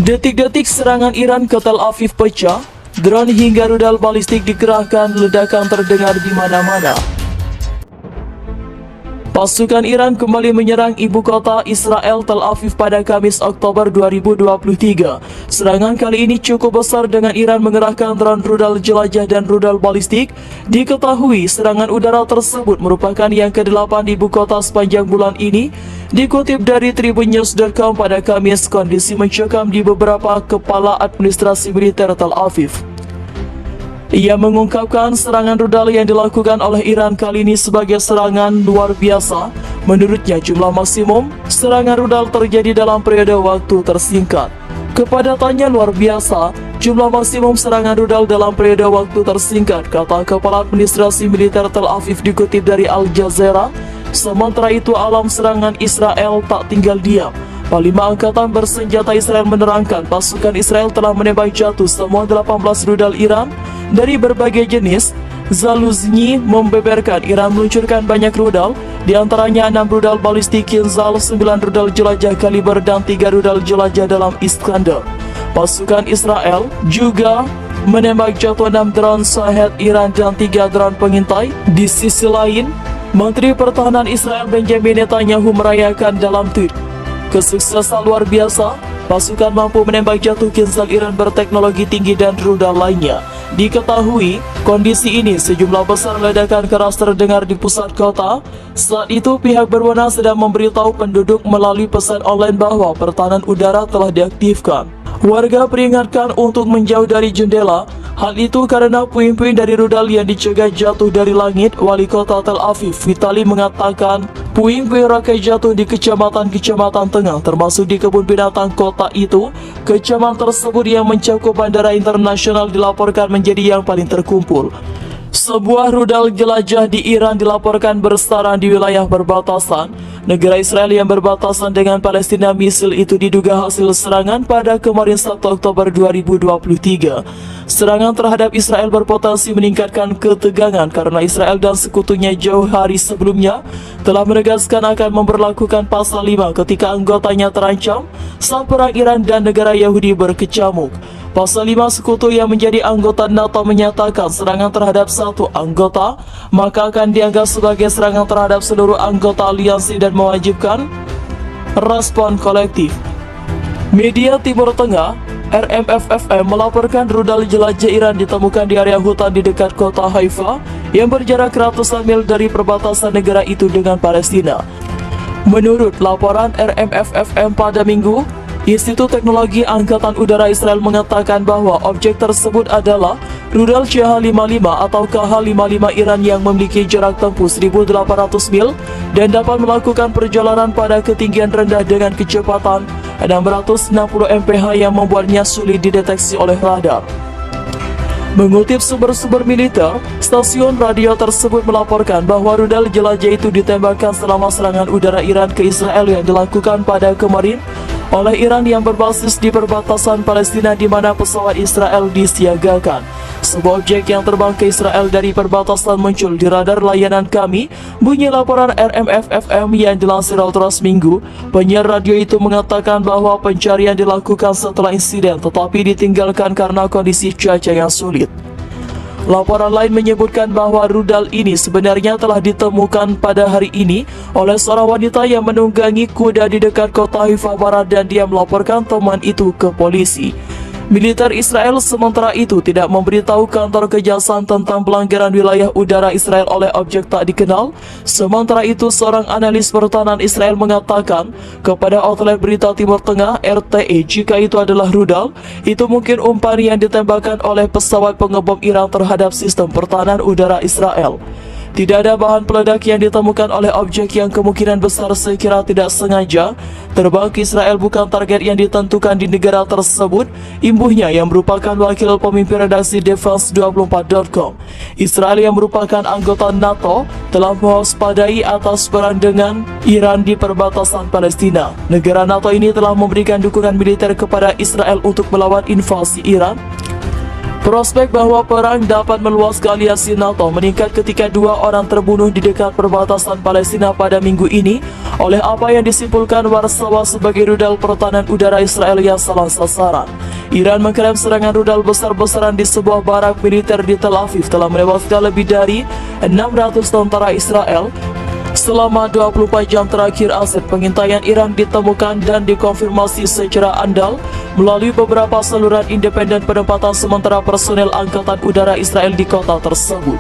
Detik-detik serangan Iran ke Tel Aviv pecah, drone hingga rudal balistik dikerahkan, ledakan terdengar di mana-mana. Pasukan Iran kembali menyerang ibu kota Israel Tel Aviv pada Kamis Oktober 2023. Serangan kali ini cukup besar dengan Iran mengerahkan drone rudal jelajah dan rudal balistik. Diketahui serangan udara tersebut merupakan yang ke-8 di ibu kota sepanjang bulan ini. Dikutip dari tribunnews.com pada Kamis, kondisi mencekam di beberapa kepala administrasi militer Tel Aviv. Ia mengungkapkan serangan rudal yang dilakukan oleh Iran kali ini sebagai serangan luar biasa. Menurutnya jumlah maksimum serangan rudal terjadi dalam periode waktu tersingkat. Kepadatannya luar biasa, jumlah maksimum serangan rudal dalam periode waktu tersingkat, kata Kepala Administrasi Militer Tel Aviv dikutip dari Al Jazeera. Sementara itu alam serangan Israel tak tinggal diam. Panglima Angkatan Bersenjata Israel menerangkan pasukan Israel telah menembak jatuh semua 18 rudal Iran dari berbagai jenis. Zaluzny membeberkan Iran meluncurkan banyak rudal, diantaranya 6 rudal balistik Kinzhal, 9 rudal jelajah kaliber dan 3 rudal jelajah dalam Iskander. Pasukan Israel juga menembak jatuh 6 drone Shahed Iran dan 3 drone pengintai. Di sisi lain, Menteri Pertahanan Israel Benjamin Netanyahu merayakan dalam tweet, "Kesuksesan luar biasa, pasukan mampu menembak jatuh Kinzhal Iran berteknologi tinggi dan rudal lainnya." Diketahui, kondisi ini sejumlah besar ledakan keras terdengar di pusat kota. Saat itu pihak berwenang sedang memberitahu penduduk melalui pesan online bahwa pertahanan udara telah diaktifkan. Warga peringatkan untuk menjauh dari jendela. Hal itu karena puing-puing dari rudal yang dicegah jatuh dari langit. Wali kota Tel Aviv, Vitali, mengatakan puing-puing roket jatuh di kecamatan-kecamatan tengah, termasuk di kebun binatang kota itu. Kecamatan tersebut yang mencakup bandara internasional dilaporkan menjadi yang paling terkumpul. Sebuah rudal jelajah di Iran dilaporkan bersarang di wilayah perbatasan negara Israel yang berbatasan dengan Palestina. Misil itu diduga hasil serangan pada kemarin 1 Oktober 2023. Serangan terhadap Israel berpotensi meningkatkan ketegangan karena Israel dan sekutunya jauh hari sebelumnya telah menegaskan akan memberlakukan pasal 5 ketika anggotanya terancam saat perang Iran dan negara Yahudi berkecamuk. Pasal 5 sekutu yang menjadi anggota NATO menyatakan serangan terhadap satu anggota maka akan dianggap sebagai serangan terhadap seluruh anggota aliansi dan mewajibkan respon kolektif. Media Timur Tengah RMFFM melaporkan rudal jelajah Iran ditemukan di area hutan di dekat kota Haifa yang berjarak ratusan mil dari perbatasan negara itu dengan Palestina. Menurut laporan RMFFM pada Minggu, Institut Teknologi Angkatan Udara Israel mengatakan bahwa objek tersebut adalah rudal CH-55 atau KH-55 Iran yang memiliki jarak tempuh 1.800 mil dan dapat melakukan perjalanan pada ketinggian rendah dengan kecepatan 660 mph yang membuatnya sulit dideteksi oleh radar. Mengutip sumber-sumber militer, stasiun radio tersebut melaporkan bahwa rudal jelajah itu ditembakkan selama serangan udara Iran ke Israel yang dilakukan pada kemarin oleh Iran yang berbasis di perbatasan Palestina di mana pesawat Israel disiagakan. Sebuah objek yang terbang ke Israel dari perbatasan muncul di radar layanan kami, bunyi laporan RMFFM yang dilansir Reuters Minggu. Penyiar radio itu mengatakan bahwa pencarian dilakukan setelah insiden tetapi ditinggalkan karena kondisi cuaca yang sulit. Laporan lain menyebutkan bahwa rudal ini sebenarnya telah ditemukan pada hari ini oleh seorang wanita yang menunggangi kuda di dekat kota Haifa Barat dan dia melaporkan teman itu ke polisi. Militer Israel sementara itu tidak memberitahu kantor kejahatan tentang pelanggaran wilayah udara Israel oleh objek tak dikenal. Sementara itu, seorang analis pertahanan Israel mengatakan kepada outlet berita Timur Tengah RTE jika itu adalah rudal, itu mungkin umpan yang ditembakkan oleh pesawat pengebom Iran terhadap sistem pertahanan udara Israel. Tidak ada bahan peledak yang ditemukan oleh objek yang kemungkinan besar sekira tidak sengaja terbang ke Israel bukan target yang ditentukan di negara tersebut. Imbuhnya yang merupakan wakil pemimpin redaksi Defense24.com. Israel yang merupakan anggota NATO telah mewaspadai atas perang dengan Iran di perbatasan Palestina. Negara NATO ini telah memberikan dukungan militer kepada Israel untuk melawan invasi Iran. Prospek bahwa perang dapat meluas ke aliansi NATO meningkat ketika 2 orang terbunuh di dekat perbatasan Palestina pada minggu ini. oleh apa yang disimpulkan Warsawa sebagai rudal pertahanan udara Israel yang salah sasaran. Iran mengklaim serangan rudal besar-besaran di sebuah barak militer di Tel Aviv telah menewaskan lebih dari 600 tentara Israel. Selama 24 jam terakhir, aset pengintaian Iran ditemukan dan dikonfirmasi secara andal melalui beberapa saluran independen penempatan sementara personel Angkatan Udara Israel di kota tersebut.